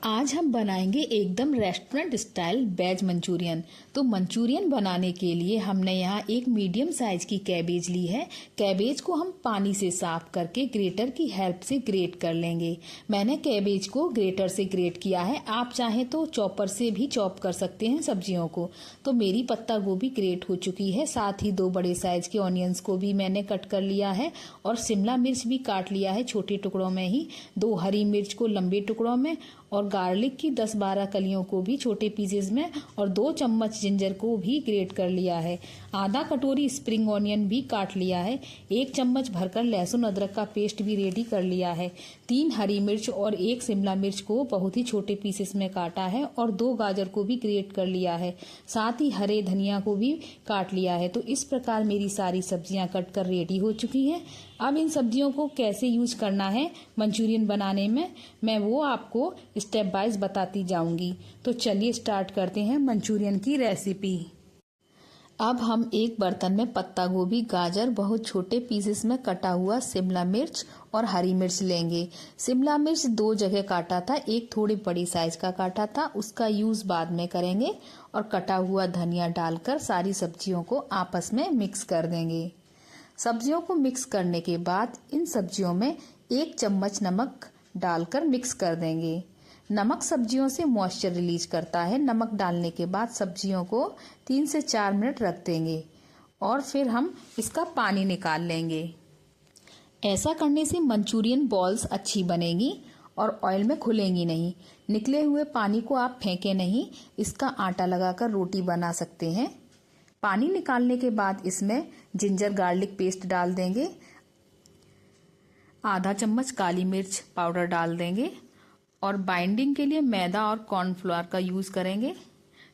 आज हम बनाएंगे एकदम रेस्टोरेंट स्टाइल वेज मंचूरियन। तो मंचूरियन बनाने के लिए हमने यहाँ एक मीडियम साइज की कैबेज ली है। कैबेज को हम पानी से साफ करके ग्रेटर की हेल्प से ग्रेट कर लेंगे। मैंने कैबेज को ग्रेटर से ग्रेट किया है, आप चाहें तो चॉपर से भी चॉप कर सकते हैं सब्जियों को। तो मेरी पत्ता गोभी ग्रेट हो चुकी है, साथ ही 2 बड़े साइज के ऑनियंस को भी मैंने कट कर लिया है और शिमला मिर्च भी काट लिया है छोटे टुकड़ों में ही। 2 हरी मिर्च को लंबे टुकड़ों में और गार्लिक की 10-12 कलियों को भी छोटे पीसेस में और 2 चम्मच जिंजर को भी ग्रेट कर लिया है। आधा कटोरी स्प्रिंग ऑनियन भी काट लिया है। 1 चम्मच भरकर लहसुन अदरक का पेस्ट भी रेडी कर लिया है। 3 हरी मिर्च और 1 शिमला मिर्च को बहुत ही छोटे पीसेस में काटा है और 2 गाजर को भी ग्रेट कर लिया है। साथ ही हरे धनिया को भी काट लिया है। तो इस प्रकार मेरी सारी सब्जियां कट कर रेडी हो चुकी हैं। अब इन सब्जियों को कैसे यूज करना है मंचूरियन बनाने में, मैं वो आपको स्टेप बाय बताती जाऊंगी। तो चलिए स्टार्ट करते हैं मंचूरियन की रेसिपी। अब हम एक बर्तन में पत्ता गोभी, गाजर, बहुत छोटे पीसेस में कटा हुआ शिमला मिर्च और हरी मिर्च लेंगे। शिमला मिर्च 2 जगह काटा था, एक थोड़ी बड़ी साइज का काटा था, उसका यूज बाद में करेंगे। और कटा हुआ धनिया डालकर सारी सब्जियों को आपस में मिक्स कर देंगे। सब्जियों को मिक्स करने के बाद इन सब्जियों में 1 चम्मच नमक डालकर मिक्स कर देंगे। नमक सब्जियों से मॉइस्चर रिलीज करता है। नमक डालने के बाद सब्जियों को 3 से 4 मिनट रख देंगे और फिर हम इसका पानी निकाल लेंगे। ऐसा करने से मंचूरियन बॉल्स अच्छी बनेगी और ऑयल में खुलेंगी नहीं। निकले हुए पानी को आप फेंकें नहीं, इसका आटा लगाकर रोटी बना सकते हैं। पानी निकालने के बाद इसमें जिंजर गार्लिक पेस्ट डाल देंगे। आधा चम्मच काली मिर्च पाउडर डाल देंगे और बाइंडिंग के लिए मैदा और कॉर्नफ्लोर का यूज करेंगे।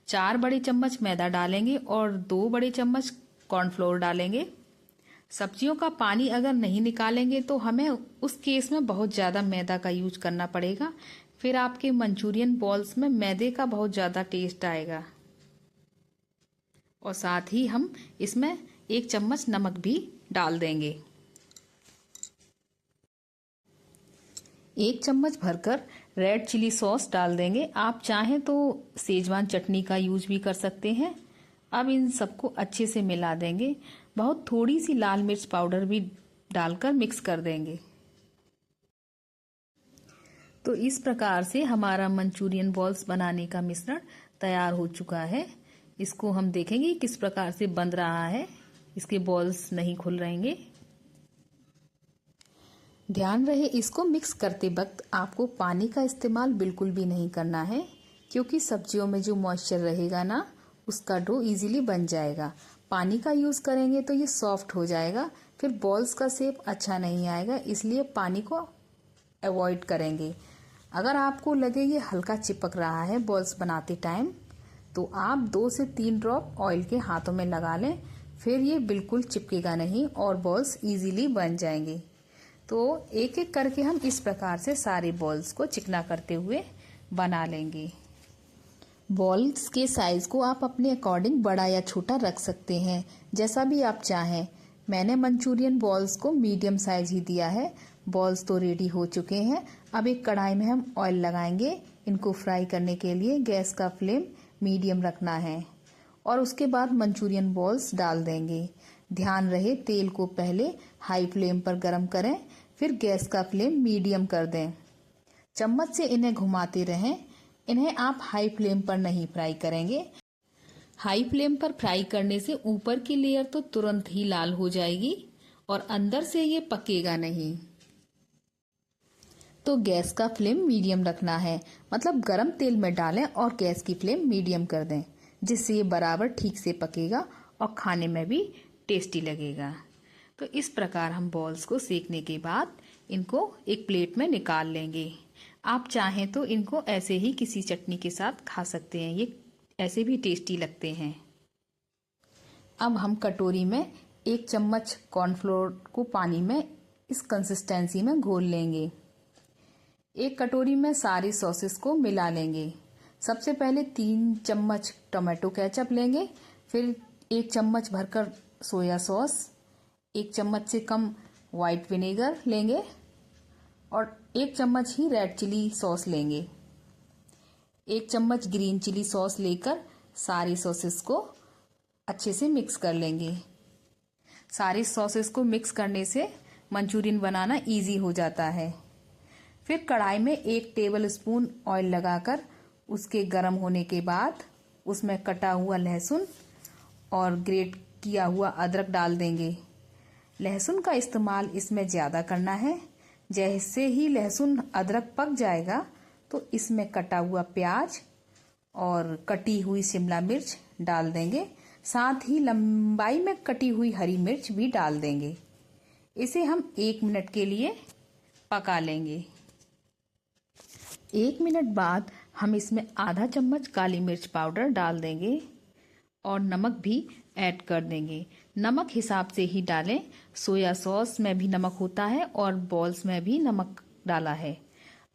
4 बड़े चम्मच मैदा डालेंगे और 2 बड़े चम्मच कॉर्नफ्लोर डालेंगे। सब्जियों का पानी अगर नहीं निकालेंगे तो हमें उस केस में बहुत ज्यादा मैदा का यूज करना पड़ेगा, फिर आपके मंचूरियन बॉल्स में मैदे का बहुत ज्यादा टेस्ट आएगा। और साथ ही हम इसमें 1 चम्मच नमक भी डाल देंगे। 1 चम्मच भरकर रेड चिली सॉस डाल देंगे। आप चाहें तो सेजवान चटनी का यूज भी कर सकते हैं। अब इन सबको अच्छे से मिला देंगे। बहुत थोड़ी सी लाल मिर्च पाउडर भी डालकर मिक्स कर देंगे। तो इस प्रकार से हमारा मंचूरियन बॉल्स बनाने का मिश्रण तैयार हो चुका है। इसको हम देखेंगे किस प्रकार से बन रहा है, इसके बॉल्स नहीं खुल रहेंगे। ध्यान रहे इसको मिक्स करते वक्त आपको पानी का इस्तेमाल बिल्कुल भी नहीं करना है, क्योंकि सब्जियों में जो मॉइस्चर रहेगा ना, उसका डो इजीली बन जाएगा। पानी का यूज करेंगे तो ये सॉफ्ट हो जाएगा, फिर बॉल्स का शेप अच्छा नहीं आएगा, इसलिए पानी को अवॉइड करेंगे। अगर आपको लगे ये हल्का चिपक रहा है बॉल्स बनाते टाइम, तो आप 2 से 3 ड्रॉप ऑयल के हाथों में लगा लें, फिर ये बिल्कुल चिपकेगा नहीं और बॉल्स इजीली बन जाएंगे। तो एक एक करके हम इस प्रकार से सारे बॉल्स को चिकना करते हुए बना लेंगे। बॉल्स के साइज को आप अपने अकॉर्डिंग बड़ा या छोटा रख सकते हैं, जैसा भी आप चाहें। मैंने मंचूरियन बॉल्स को मीडियम साइज ही दिया है। बॉल्स तो रेडी हो चुके हैं। अब एक कढ़ाई में हम ऑयल लगाएंगे। इनको फ्राई करने के लिए गैस का फ्लेम मीडियम रखना है और उसके बाद मंचूरियन बॉल्स डाल देंगे। ध्यान रहे तेल को पहले हाई फ्लेम पर गरम करें, फिर गैस का फ्लेम मीडियम कर दें। चम्मच से इन्हें घुमाते रहें। इन्हें आप हाई फ्लेम पर नहीं फ्राई करेंगे। हाई फ्लेम पर फ्राई करने से ऊपर की लेयर तो तुरंत ही लाल हो जाएगी और अंदर से ये पकेगा नहीं। तो गैस का फ्लेम मीडियम रखना है, मतलब गरम तेल में डालें और गैस की फ्लेम मीडियम कर दें, जिससे ये बराबर ठीक से पकेगा और खाने में भी टेस्टी लगेगा। तो इस प्रकार हम बॉल्स को सेकने के बाद इनको एक प्लेट में निकाल लेंगे। आप चाहें तो इनको ऐसे ही किसी चटनी के साथ खा सकते हैं, ये ऐसे भी टेस्टी लगते हैं। अब हम कटोरी में 1 चम्मच कॉर्नफ्लोर को पानी में इस कंसिस्टेंसी में घोल लेंगे। एक कटोरी में सारी सॉसेस को मिला लेंगे। सबसे पहले 3 चम्मच टोमेटो केचप लेंगे, फिर 1 चम्मच भरकर सोया सॉस, 1 चम्मच से कम व्हाइट विनेगर लेंगे और 1 चम्मच ही रेड चिली सॉस लेंगे। 1 चम्मच ग्रीन चिली सॉस लेकर सारी सॉसेस को अच्छे से मिक्स कर लेंगे। सारी सॉसेस को मिक्स करने से मंचूरियन बनाना इजी हो जाता है। फिर कढ़ाई में 1 टेबलस्पून ऑयल लगाकर उसके गर्म होने के बाद उसमें कटा हुआ लहसुन और ग्रेट किया हुआ अदरक डाल देंगे। लहसुन का इस्तेमाल इसमें ज़्यादा करना है। जैसे ही लहसुन अदरक पक जाएगा तो इसमें कटा हुआ प्याज और कटी हुई शिमला मिर्च डाल देंगे। साथ ही लंबाई में कटी हुई हरी मिर्च भी डाल देंगे। इसे हम 1 मिनट के लिए पका लेंगे। 1 मिनट बाद हम इसमें आधा चम्मच काली मिर्च पाउडर डाल देंगे और नमक भी ऐड कर देंगे। नमक हिसाब से ही डालें। सोया सॉस में भी नमक होता है और बॉल्स में भी नमक डाला है।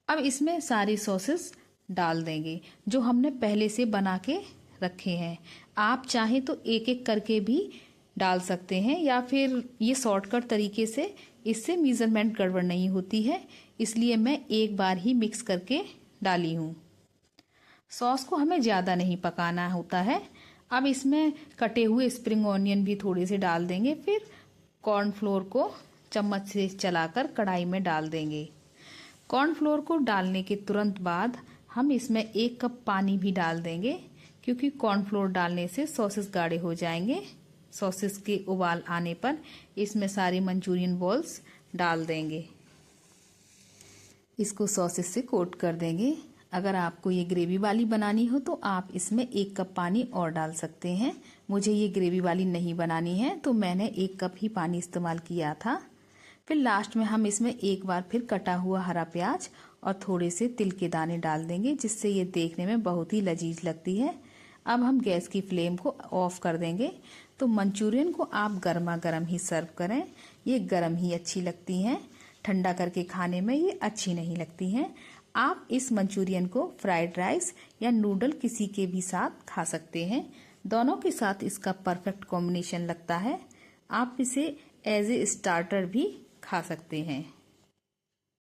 अब इसमें सारी सॉसेस डाल देंगे जो हमने पहले से बना के रखे हैं। आप चाहें तो एक एक करके भी डाल सकते हैं या फिर ये शॉर्टकट तरीके से, इससे मेजरमेंट गड़बड़ नहीं होती है, इसलिए मैं एक बार ही मिक्स करके डाली हूँ। सॉस को हमें ज़्यादा नहीं पकाना होता है। अब इसमें कटे हुए स्प्रिंग ऑनियन भी थोड़े से डाल देंगे। फिर कॉर्नफ्लोर को चम्मच से चलाकर कढ़ाई में डाल देंगे। कॉर्नफ्लोर को डालने के तुरंत बाद हम इसमें 1 कप पानी भी डाल देंगे, क्योंकि कॉर्नफ्लोर डालने से सॉसेस गाढ़े हो जाएंगे। सॉसेस के उबाल आने पर इसमें सारी मंचूरियन बॉल्स डाल देंगे। इसको सॉसेस से कोट कर देंगे। अगर आपको ये ग्रेवी वाली बनानी हो तो आप इसमें 1 कप पानी और डाल सकते हैं। मुझे ये ग्रेवी वाली नहीं बनानी है तो मैंने 1 कप ही पानी इस्तेमाल किया था। फिर लास्ट में हम इसमें एक बार फिर कटा हुआ हरा प्याज और थोड़े से तिल के दाने डाल देंगे, जिससे ये देखने में बहुत ही लजीज लगती है। अब हम गैस की फ्लेम को ऑफ कर देंगे। तो मंचूरियन को आप गर्मा गर्म ही सर्व करें। ये गर्म ही अच्छी लगती हैं, ठंडा करके खाने में ये अच्छी नहीं लगती हैं। आप इस मंचूरियन को फ्राइड राइस या नूडल किसी के भी साथ खा सकते हैं। दोनों के साथ इसका परफेक्ट कॉम्बिनेशन लगता है। आप इसे एज ए स्टार्टर भी खा सकते हैं।